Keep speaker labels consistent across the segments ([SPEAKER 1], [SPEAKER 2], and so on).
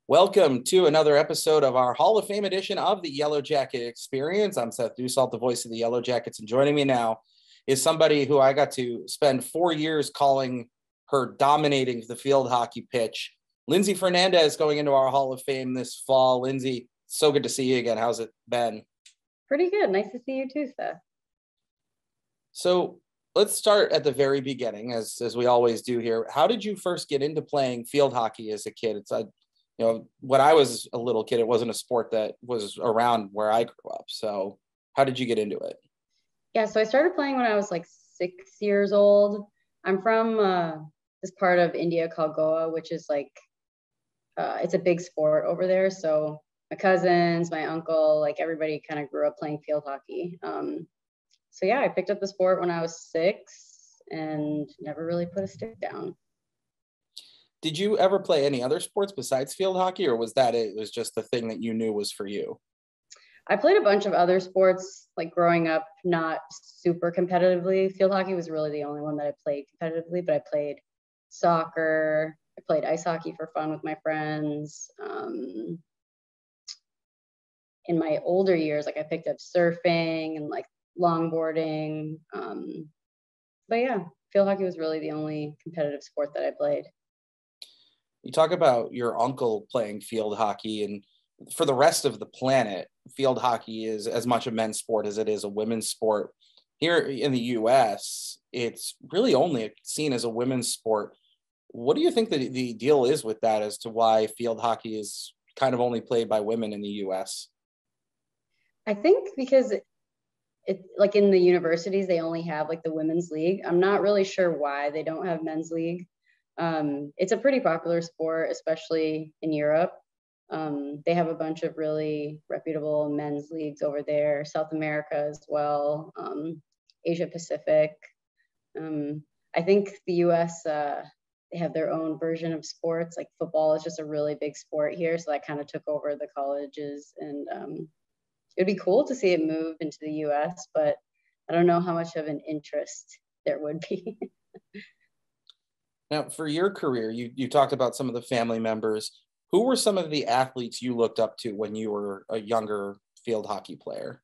[SPEAKER 1] Welcome to another episode of our Hall of Fame edition of the Yellow Jacket Experience. I'm Seth Dussault, the voice of the Yellow Jackets, and joining me now is somebody who I got to spend 4 years calling her dominating the field hockey pitch. Linsey Fernandes going into our Hall of Fame this fall. Linsey, so good to see you again. How's it been?
[SPEAKER 2] Pretty good. Nice to see you too, Seth.
[SPEAKER 1] So let's start at the very beginning, as we always do here. How did you first get into playing field hockey as a kid? When I was a little kid, it wasn't a sport that was around where I grew up. So how did you get into it?
[SPEAKER 2] Yeah, so I started playing when I was like 6 years old. I'm from this part of India called Goa, which is it's a big sport over there. So my cousins, my uncle, like everybody kind of grew up playing field hockey. So yeah, I picked up the sport when I was 6 and never really put a stick down.
[SPEAKER 1] Did you ever play any other sports besides field hockey, or was that it was just the thing that you knew was for you?
[SPEAKER 2] I played a bunch of other sports, like growing up, not super competitively. Field hockey was really the only one that I played competitively, but I played soccer. I played ice hockey for fun with my friends. In my older years, like I picked up surfing and like longboarding. But yeah, field hockey was really the only competitive sport that I played.
[SPEAKER 1] You talk about your uncle playing field hockey, and for the rest of the planet, field hockey is as much a men's sport as it is a women's sport. Here in the US, it's really only seen as a women's sport. What do you think the deal is with that as to why field hockey is kind of only played by women in the US?
[SPEAKER 2] I think because it like in the universities, they only have like the women's league. I'm not really sure why they don't have men's league. It's a pretty popular sport, especially in Europe. They have a bunch of really reputable men's leagues over there, South America as well, Asia Pacific. I think the US, they have their own version of sports. Like football is just a really big sport here. So that kind of took over the colleges. And it'd be cool to see it move into the US, but I don't know how much of an interest there would be.
[SPEAKER 1] Now, for your career, you talked about some of the family members. Who were some of the athletes you looked up to when you were a younger field hockey player?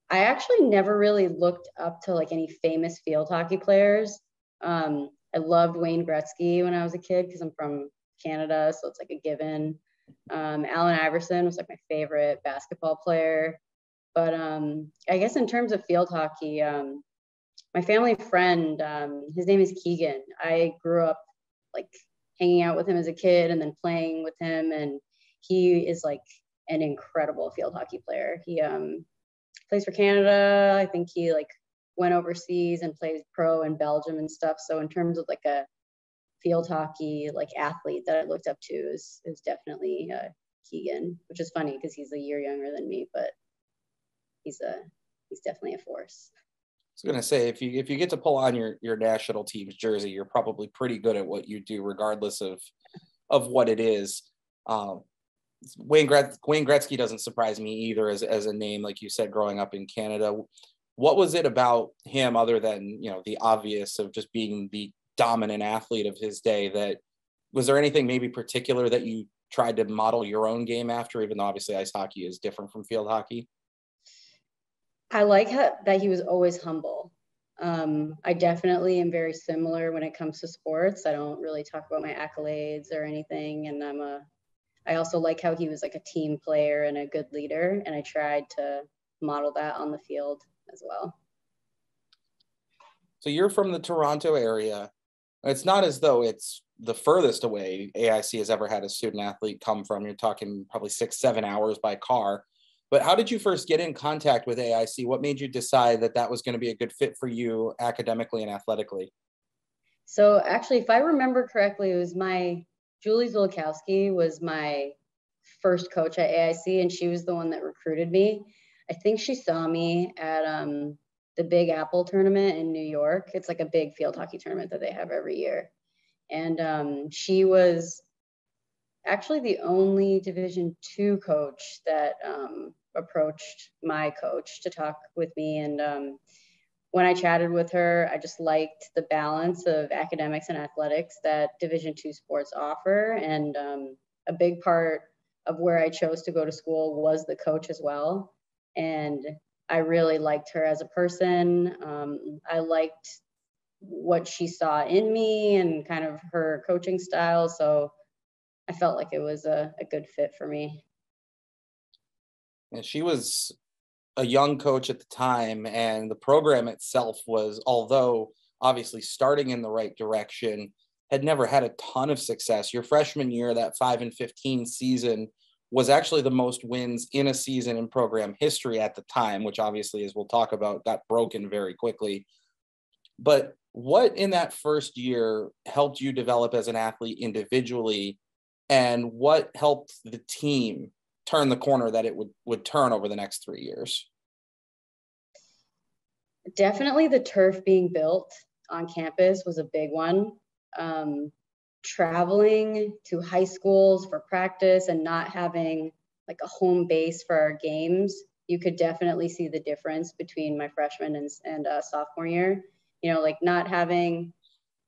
[SPEAKER 2] I actually never really looked up to like any famous field hockey players. I loved Wayne Gretzky when I was a kid because I'm from Canada, so it's like a given. Allen Iverson was like my favorite basketball player. But I guess in terms of field hockey, my family friend, his name is Keegan. I grew up like hanging out with him as a kid and then playing with him. And he is like an incredible field hockey player. He plays for Canada. I think he like went overseas and plays pro in Belgium and stuff. So in terms of like a field hockey like athlete that I looked up to is definitely Keegan, which is funny because he's a year younger than me, but he's definitely a force.
[SPEAKER 1] I was going to say, if you get to pull on your national team's jersey, you're probably pretty good at what you do, regardless of what it is. Wayne Gretzky doesn't surprise me either as a name, like you said, growing up in Canada. What was it about him, other than the obvious of just being the dominant athlete of his day, that was there anything maybe particular that you tried to model your own game after, even though obviously ice hockey is different from field hockey?
[SPEAKER 2] I like that he was always humble. I definitely am very similar when it comes to sports. I don't really talk about my accolades or anything. And I also like how he was like a team player and a good leader. And I tried to model that on the field as well.
[SPEAKER 1] So you're from the Toronto area. It's not as though it's the furthest away AIC has ever had a student athlete come from. You're talking probably 6-7 hours by car. But how did you first get in contact with AIC? What made you decide that was going to be a good fit for you academically and athletically?
[SPEAKER 2] So actually, if I remember correctly, it was Julie Zulakowski was my first coach at AIC, and she was the one that recruited me. I think she saw me at the Big Apple tournament in New York. It's like a big field hockey tournament that they have every year. And she was actually the only Division II coach that approached my coach to talk with me. And when I chatted with her, I just liked the balance of academics and athletics that Division II sports offer. And a big part of where I chose to go to school was the coach as well. And I really liked her as a person. I liked what she saw in me and kind of her coaching style. So I felt like it was a good fit for me.
[SPEAKER 1] And she was a young coach at the time, and the program itself was, although obviously starting in the right direction, had never had a ton of success. Your freshman year, that 5-15 season, was actually the most wins in a season in program history at the time, which obviously, as we'll talk about, got broken very quickly. But what in that first year helped you develop as an athlete individually, and what helped the team turn the corner that it would turn over the next 3 years?
[SPEAKER 2] Definitely the turf being built on campus was a big one. Traveling to high schools for practice and not having like a home base for our games, you could definitely see the difference between my freshman and sophomore year. You know, like not having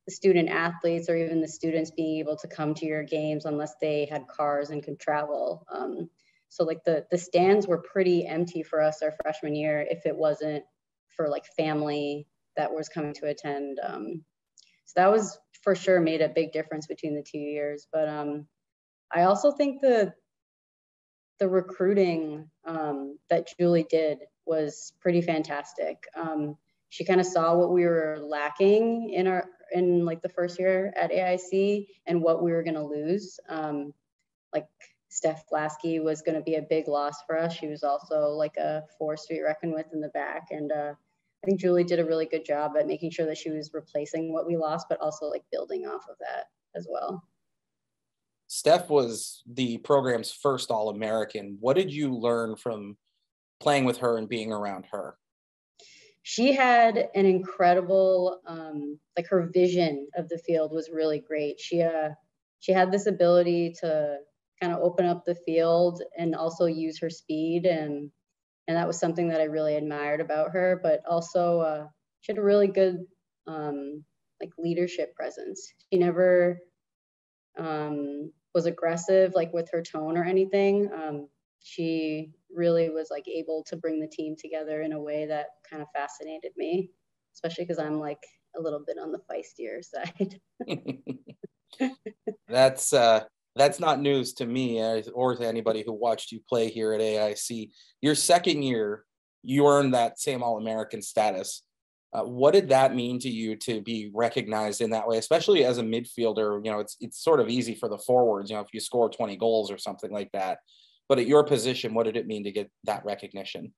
[SPEAKER 2] the student athletes or even the students being able to come to your games unless they had cars and could travel. So like the stands were pretty empty for us our freshman year if it wasn't for like family that was coming to attend. So that was for sure made a big difference between the 2 years. But I also think the recruiting that Julie did was pretty fantastic. She kind of saw what we were lacking in like the first year at AIC and what we were going to lose. Like Steph Lasky was going to be a big loss for us. She was also like a force to be reckoned with in the back. And I think Julie did a really good job at making sure that she was replacing what we lost, but also like building off of that as well.
[SPEAKER 1] Steph was the program's first All-American. What did you learn from playing with her and being around her?
[SPEAKER 2] She had an incredible, like her vision of the field was really great. She had this ability to kind of open up the field and also use her speed. And that was something that I really admired about her, but also she had a really good like leadership presence. She never was aggressive like with her tone or anything. She really was like able to bring the team together in a way that kind of fascinated me, especially because I'm like a little bit on the feistier side.
[SPEAKER 1] That's not news to me or to anybody who watched you play here at AIC. Your second year, you earned that same All-American status. What did that mean to you to be recognized in that way, especially as a midfielder? You know, it's sort of easy for the forwards, you know, if you score 20 goals or something like that. But at your position, what did it mean to get that recognition?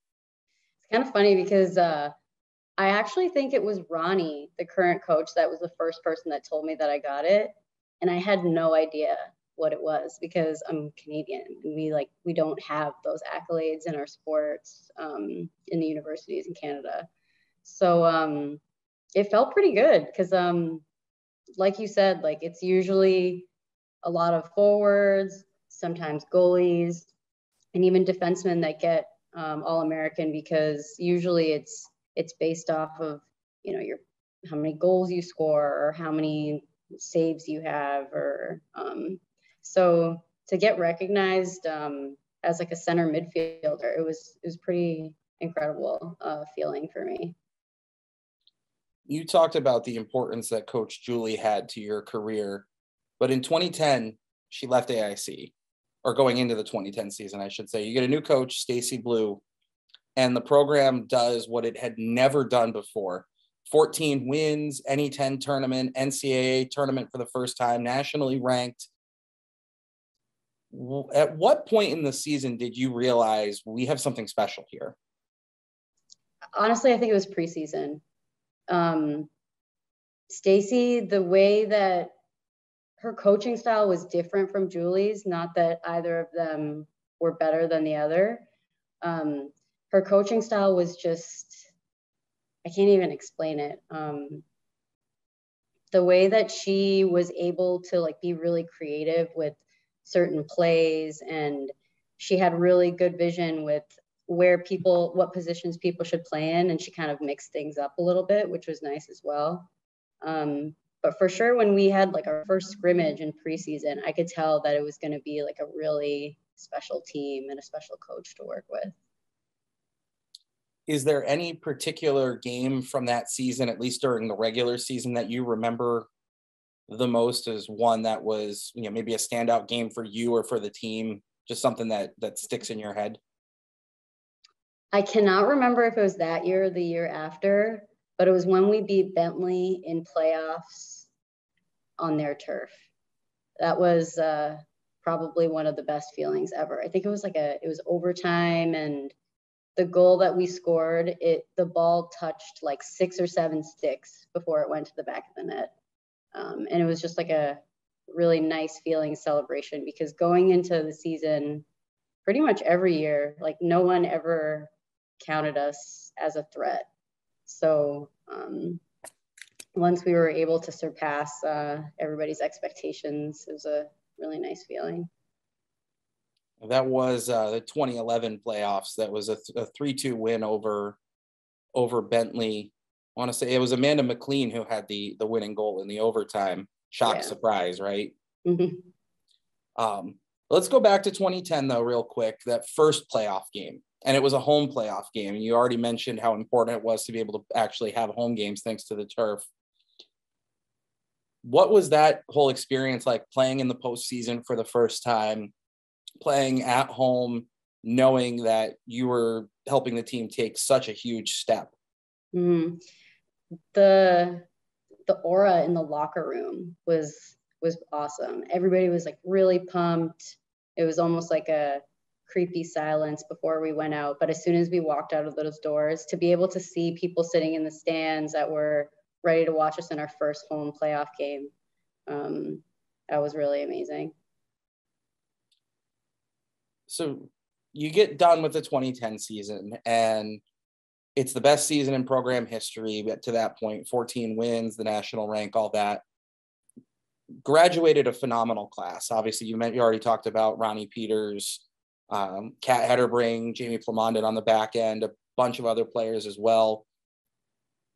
[SPEAKER 2] It's kind of funny because I actually think it was Ronnie, the current coach, that was the first person that told me that I got it. And I had no idea what it was because I'm Canadian and we don't have those accolades in our sports in the universities in Canada. So it felt pretty good because like you said, like it's usually a lot of forwards, sometimes goalies, and even defensemen that get All-American because usually it's based off of, you know, your how many goals you score or how many saves you have or so to get recognized as like a center midfielder, it was pretty incredible feeling for me.
[SPEAKER 1] You talked about the importance that Coach Julie had to your career, but in 2010, she left AIC, or going into the 2010 season, I should say. You get a new coach, Stacy Blue, and the program does what it had never done before. 14 wins, NE10 tournament, NCAA tournament for the first time, nationally ranked. At what point in the season did you realize we have something special here?
[SPEAKER 2] Honestly, I think it was preseason. Stacy, the way that her coaching style was different from Julie's, not that either of them were better than the other. Her coaching style was just, I can't even explain it. The way that she was able to like be really creative with certain plays, and she had really good vision with what positions people should play in, and she kind of mixed things up a little bit, which was nice as well. But for sure, when we had like our first scrimmage in preseason, I could tell that it was going to be like a really special team and a special coach to work with.
[SPEAKER 1] Is there any particular game from that season, at least during the regular season, that you remember the most as one that was, maybe a standout game for you or for the team, just something that sticks in your head?
[SPEAKER 2] I cannot remember if it was that year or the year after, but it was when we beat Bentley in playoffs on their turf. That was probably one of the best feelings ever. I think it was overtime, and the goal that we scored, the ball touched like 6 or 7 sticks before it went to the back of the net. And it was just like a really nice feeling celebration, because going into the season, pretty much every year, like no one ever counted us as a threat. So once we were able to surpass everybody's expectations, it was a really nice feeling.
[SPEAKER 1] That was the 2011 playoffs. That was a 3-2 win over Bentley. I want to say it was Amanda McLean who had the winning goal in the overtime. Shock, surprise, right?
[SPEAKER 2] Mm-hmm.
[SPEAKER 1] Let's go back to 2010 though, real quick. That first playoff game, and it was a home playoff game. You already mentioned how important it was to be able to actually have home games thanks to the turf. What was that whole experience like, playing in the postseason for the first time, playing at home, knowing that you were helping the team take such a huge step?
[SPEAKER 2] Mm-hmm. The aura in the locker room was awesome. Everybody was like really pumped. It was almost like a creepy silence before we went out. But as soon as we walked out of those doors, to be able to see people sitting in the stands that were ready to watch us in our first home playoff game, that was really amazing.
[SPEAKER 1] So you get done with the 2010 season, and it's the best season in program history to that point. 14 wins, the national rank, all that. Graduated a phenomenal class. Obviously, you already talked about Ronnie Peters, Kat Hedderbring, Jamie Plamondon on the back end, a bunch of other players as well.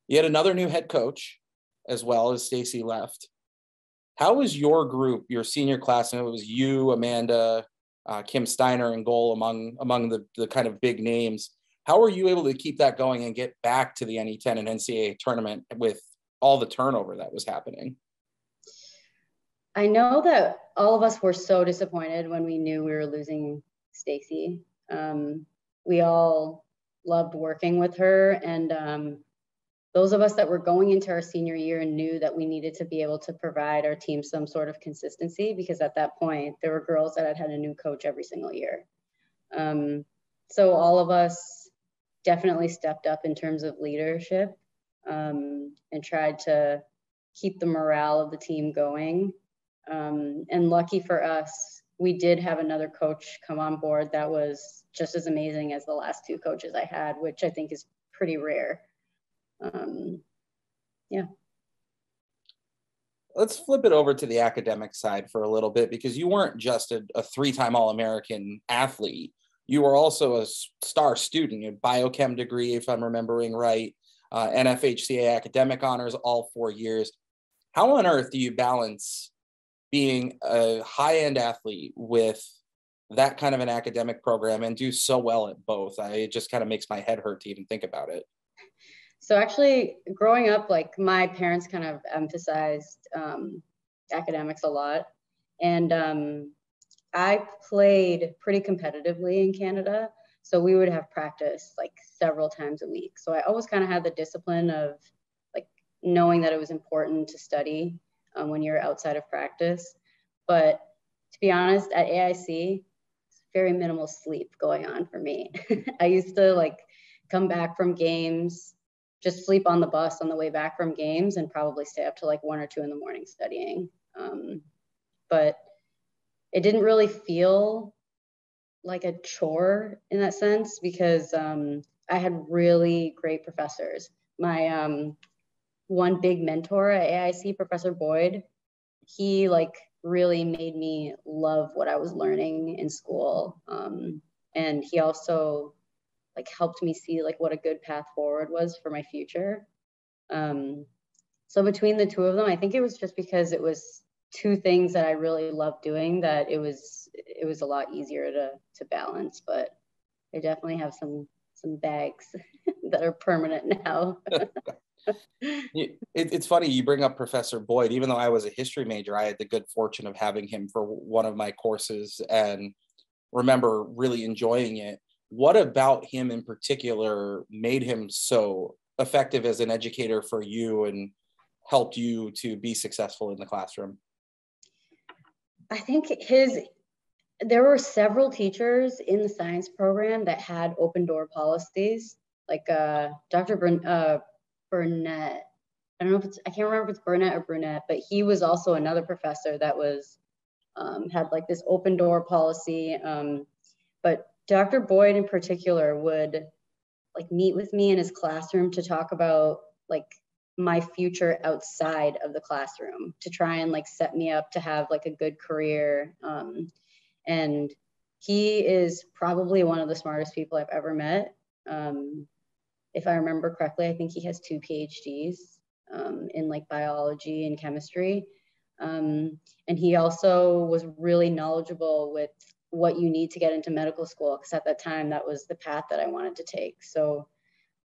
[SPEAKER 1] You had another new head coach as well, as Stacy left. How was your group, your senior class? And it was you, Amanda, Kim Steiner in goal among the kind of big names. How were you able to keep that going and get back to the NE10 and NCAA tournament with all the turnover that was happening?
[SPEAKER 2] I know that all of us were so disappointed when we knew we were losing Stacy. We all loved working with her, and those of us that were going into our senior year knew that we needed to be able to provide our team some sort of consistency, because at that point there were girls that had a new coach every single year. So all of us definitely stepped up in terms of leadership, and tried to keep the morale of the team going. And lucky for us, we did have another coach come on board that was just as amazing as the last 2 coaches I had, which I think is pretty rare. Yeah.
[SPEAKER 1] Let's flip it over to the academic side for a little bit, because you weren't just a 3-time All-American athlete. You were also a star student. You had biochem degree, if I'm remembering right, NFHCA academic honors all 4 years. How on earth do you balance being a high-end athlete with that kind of an academic program and do so well at both? It just kind of makes my head hurt to even think about it.
[SPEAKER 2] So actually, growing up, like my parents kind of emphasized academics a lot. And I played pretty competitively in Canada. So we would have practice like several times a week. So I always kind of had the discipline of like knowing that it was important to study when you're outside of practice. But to be honest, at AIC, very minimal sleep going on for me. I used to like come back from games, just sleep on the bus on the way back from games, and probably stay up to like 1 or 2 in the morning studying. But it didn't really feel like a chore in that sense, because I had really great professors. My one big mentor at AIC, Professor Boyd, he like really made me love what I was learning in school. And he also like helped me see like what a good path forward was for my future. So between the two of them, I think it was just because it was two things that I really loved doing that it was a lot easier to balance. But I definitely have some bags that are permanent now.
[SPEAKER 1] It's funny you bring up Professor Boyd. Even though I was a history major, I had the good fortune of having him for one of my courses and remember really enjoying it. What about him in particular made him so effective as an educator for you and helped you to be successful in the classroom?
[SPEAKER 2] I think there were several teachers in the science program that had open door policies, like Dr. Burnett. I don't know if I can't remember if it's Burnett or Brunette, but he was also another professor that was had like this open door policy. But Dr. Boyd in particular would like meet with me in his classroom to talk about like my future outside of the classroom, to try and like set me up to have like a good career. And he is probably one of the smartest people I've ever met. If I remember correctly, I think he has 2 PhDs in like biology and chemistry. And he also was really knowledgeable with what you need to get into medical school, because at that time that was the path that I wanted to take. So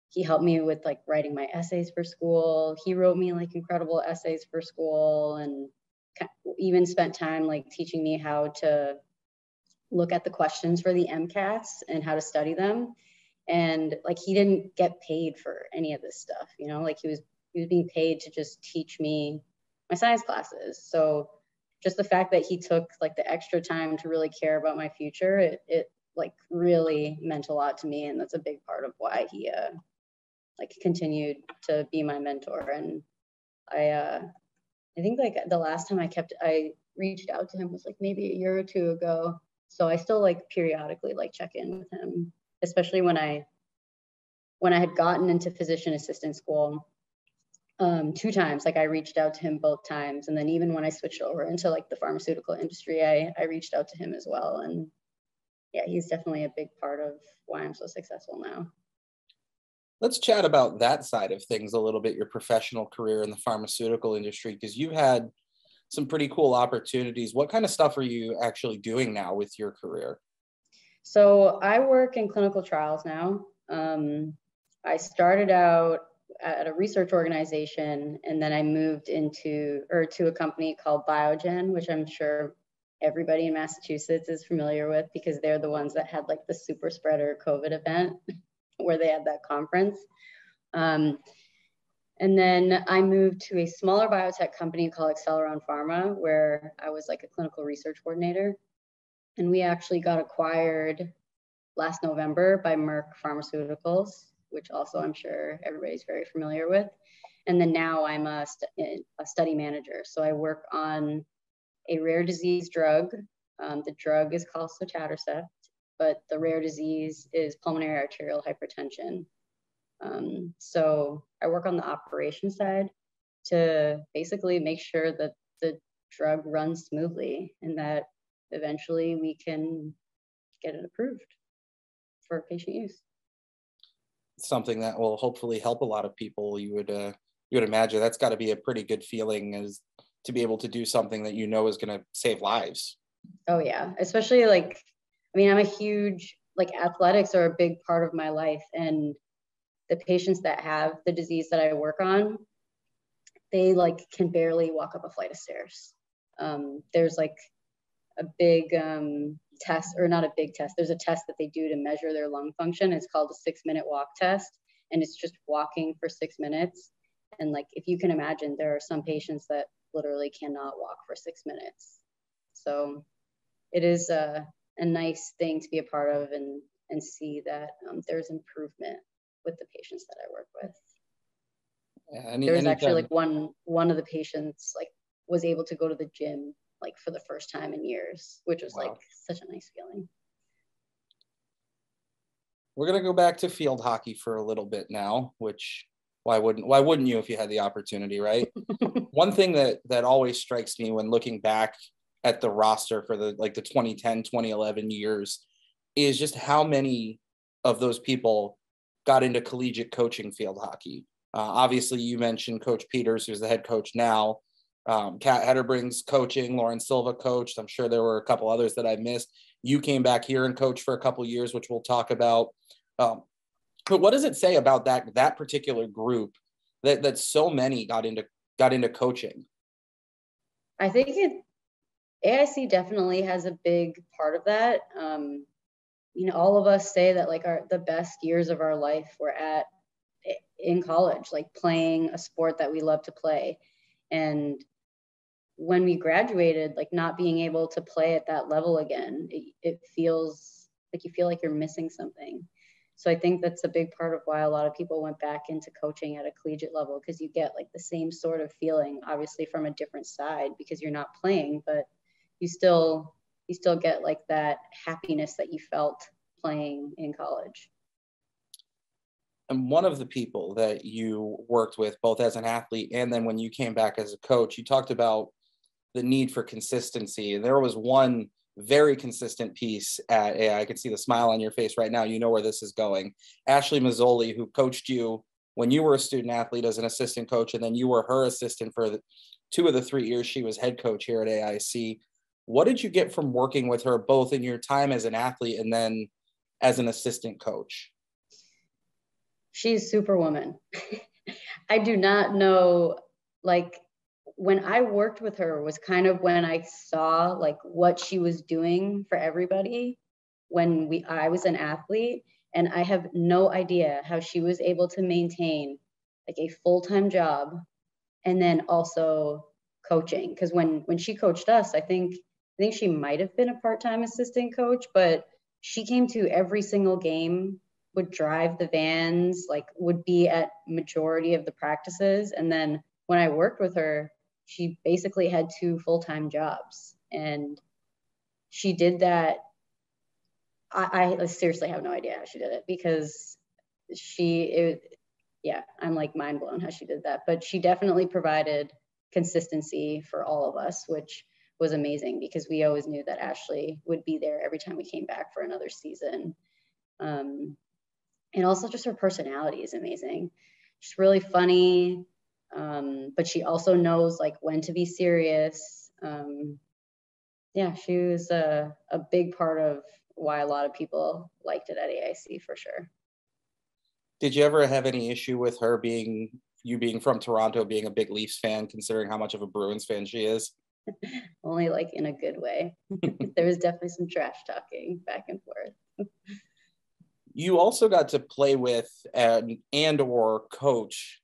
[SPEAKER 2] he helped me with like writing my essays for school. He wrote me like incredible essays for school, and even spent time like teaching me how to look at the questions for the MCATs and how to study them. And like he didn't get paid for any of this stuff, you know, like he was being paid to just teach me my science classes. So just the fact that he took like the extra time to really care about my future, it like really meant a lot to me. And that's a big part of why he like continued to be my mentor. And I think like the last time I reached out to him was like maybe a year or two ago. So I still like periodically like check in with him, especially when I had gotten into physician assistant school 2 times. Like I reached out to him both times, and then even when I switched over into like the pharmaceutical industry, I reached out to him as well. And yeah, he's definitely a big part of why I'm so successful now.
[SPEAKER 1] Let's chat about that side of things a little bit, your professional career in the pharmaceutical industry, because you've had some pretty cool opportunities. What kind of stuff are you actually doing now with your career?
[SPEAKER 2] So I work in clinical trials now. I started out at a research organization, and then I moved to a company called Biogen, which I'm sure everybody in Massachusetts is familiar with, because they're the ones that had like the super spreader COVID event where they had that conference. And then I moved to a smaller biotech company called Acceleron Pharma, where I was like a clinical research coordinator. And we actually got acquired last November by Merck Pharmaceuticals, which also I'm sure everybody's very familiar with. And then now I'm a study manager. So I work on a rare disease drug. The drug is called sotatercept, but the rare disease is pulmonary arterial hypertension. So I work on the operation side to basically make sure that the drug runs smoothly and that eventually we can get it approved for patient use.
[SPEAKER 1] Something that will hopefully help a lot of people. You would imagine that's got to be a pretty good feeling, is to be able to do something that you know is going to save lives.
[SPEAKER 2] Oh yeah, especially like, I mean, I'm a huge, like athletics are a big part of my life, and the patients that have the disease that I work on, they like can barely walk up a flight of stairs. There's like a big test, or not a big test, there's a test that they do to measure their lung function. It's called a 6-minute walk test, and it's just walking for 6 minutes. And like, if you can imagine, there are some patients that literally cannot walk for 6 minutes. So it is a nice thing to be a part of and see that there's improvement with the patients that I work with.
[SPEAKER 1] Yeah,
[SPEAKER 2] There's actually like one of the patients like was able to go to the gym like for the first time in years, which was like such a nice feeling.
[SPEAKER 1] We're gonna go back to field hockey for a little bit now, which why wouldn't you if you had the opportunity, right? One thing that always strikes me when looking back at the roster for the 2010, 2011 years is just how many of those people got into collegiate coaching field hockey. Obviously, you mentioned Coach Peters, who's the head coach now. Kat Hedderbrings coaching, Lauren Silva coached. I'm sure there were a couple others that I missed. You came back here and coached for a couple years, which we'll talk about. But what does it say about that particular group that so many got into coaching?
[SPEAKER 2] I think AIC definitely has a big part of that. All of us say that like the best years of our life were in college, like playing a sport that we love to play. And when we graduated, like not being able to play at that level again, it feels like you feel like you're missing something. So I think that's a big part of why a lot of people went back into coaching at a collegiate level, because you get like the same sort of feeling, obviously from a different side because you're not playing, but you still get like that happiness that you felt playing in college.
[SPEAKER 1] And one of the people that you worked with both as an athlete and then when you came back as a coach, you talked about the need for consistency. And there was one very consistent piece at AI. I can see the smile on your face right now. You know where this is going. Ashley Mazzoli, who coached you when you were a student athlete as an assistant coach, and then you were her assistant for 2 of the 3 years she was head coach here at AIC. What did you get from working with her, both in your time as an athlete and then as an assistant coach?
[SPEAKER 2] She's Superwoman. I do not know, like, when I worked with her was kind of when I saw like what she was doing for everybody when I was an athlete, and I have no idea how she was able to maintain like a full-time job and then also coaching. Because when she coached us, I think she might have been a part-time assistant coach, but she came to every single game, would drive the vans, like would be at majority of the practices. And then when I worked with her, she basically had 2 full-time jobs, and she did that. I seriously have no idea how she did it, because I'm like mind blown how she did that. But she definitely provided consistency for all of us, which was amazing because we always knew that Ashley would be there every time we came back for another season. And also just her personality is amazing. She's really funny. But she also knows like when to be serious. She was a big part of why a lot of people liked it at AIC for sure.
[SPEAKER 1] Did you ever have any issue with her being from Toronto, being a big Leafs fan, considering how much of a Bruins fan she is?
[SPEAKER 2] Only like in a good way. There was definitely some trash talking back and forth.
[SPEAKER 1] You also got to play with and or coach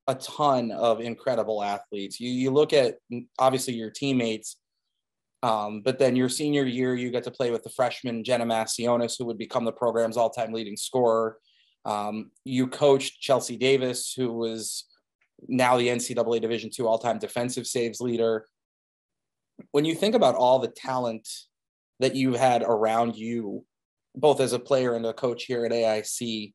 [SPEAKER 1] a ton of incredible athletes. You look at obviously your teammates, but then your senior year, you got to play with the freshman Jenna Massionis, who would become the program's all-time leading scorer. You coached Chelsea Davis, who was now the NCAA Division II all-time defensive saves leader. When you think about all the talent that you had around you, both as a player and a coach here at AIC,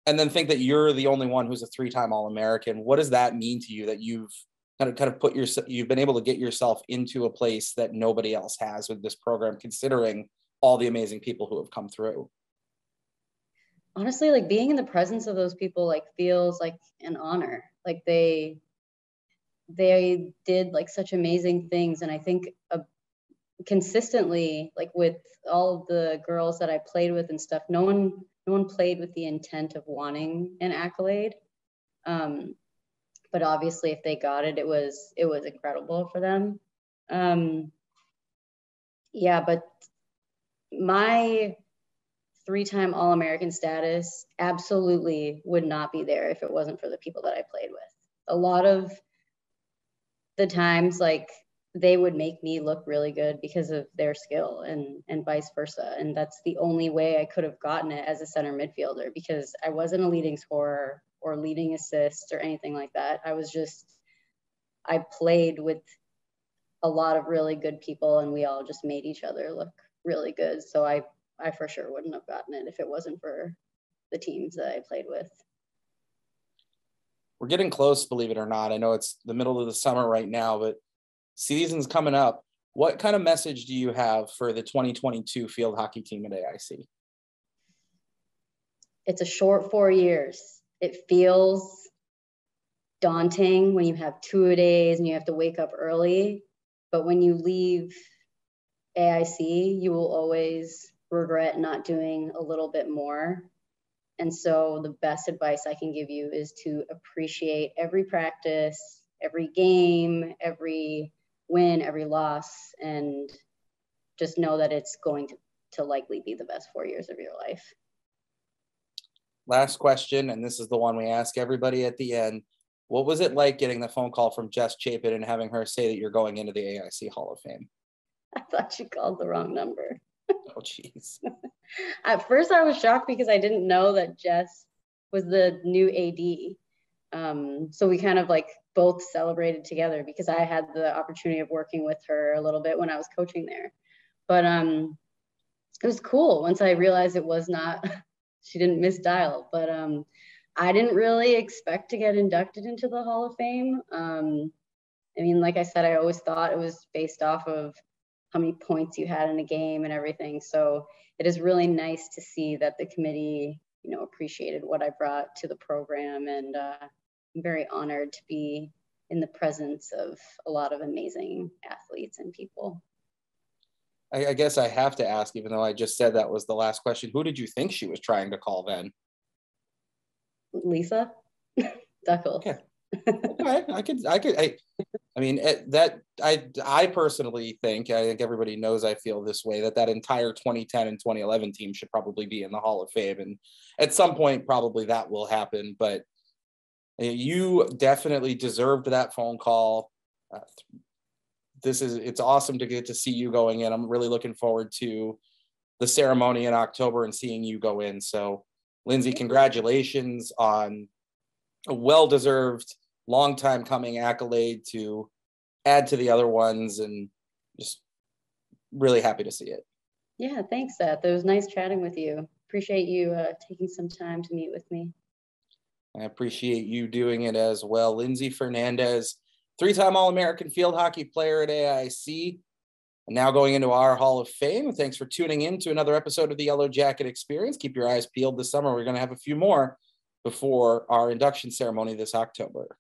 [SPEAKER 1] and then think that you're the only one who's a 3-time All-American, what does that mean to you that you've kind of you've been able to get yourself into a place that nobody else has with this program, considering all the amazing people who have come through?
[SPEAKER 2] Honestly, like being in the presence of those people like feels like an honor. Like they did like such amazing things. And I think consistently, like with all of the girls that I played with and stuff, no one played with the intent of wanting an accolade. But obviously if they got it, it was incredible for them. But my 3-time All-American status absolutely would not be there if it wasn't for the people that I played with. A lot of the times, like, they would make me look really good because of their skill and vice versa. And that's the only way I could have gotten it as a center midfielder, because I wasn't a leading scorer or leading assist or anything like that. I played with a lot of really good people, and we all just made each other look really good. So I for sure wouldn't have gotten it if it wasn't for the teams that I played with.
[SPEAKER 1] We're getting close, believe it or not. I know it's the middle of the summer right now, but season's coming up. What kind of message do you have for the 2022 field hockey team at AIC?
[SPEAKER 2] It's a short 4 years. it feels daunting when you have 2-a-days and you have to wake up early. But when you leave AIC, you will always regret not doing a little bit more. And so the best advice I can give you is to appreciate every practice, every game, every win, every loss, and just know that it's going to likely be the best 4 years of your life.
[SPEAKER 1] Last question, and this is the one we ask everybody at the end. What was it like getting the phone call from Jess Chapin and having her say that you're going into the AIC Hall of Fame?
[SPEAKER 2] I thought you called the wrong number.
[SPEAKER 1] Oh, jeez.
[SPEAKER 2] At first, I was shocked because I didn't know that Jess was the new AD. So we kind of like both celebrated together because I had the opportunity of working with her a little bit when I was coaching there. But it was cool once I realized it was not, she didn't misdial. But I didn't really expect to get inducted into the Hall of Fame. I mean, like I said, I always thought it was based off of how many points you had in a game and everything. So it is really nice to see that the committee, you know, appreciated what I brought to the program. And I'm very honored to be in the presence of a lot of amazing athletes and people.
[SPEAKER 1] I guess I have to ask, even though I just said that was the last question, who did you think she was trying to call then?
[SPEAKER 2] Lisa Duckles.
[SPEAKER 1] Okay. I mean, I personally think, I think everybody knows I feel this way, that entire 2010 and 2011 team should probably be in the Hall of Fame. And at some point, probably that will happen. But you definitely deserved that phone call. It's awesome to get to see you going in. I'm really looking forward to the ceremony in October and seeing you go in. So, Linsey, congratulations on a well-deserved, long time coming accolade to add to the other ones, and just really happy to see it.
[SPEAKER 2] Yeah, thanks, Seth. It was nice chatting with you. Appreciate you taking some time to meet with me.
[SPEAKER 1] I appreciate you doing it as well. Linsey Fernandes, 3-time All-American field hockey player at AIC, and now going into our Hall of Fame. Thanks for tuning in to another episode of the Yellow Jacket Experience. Keep your eyes peeled this summer. We're going to have a few more before our induction ceremony this October.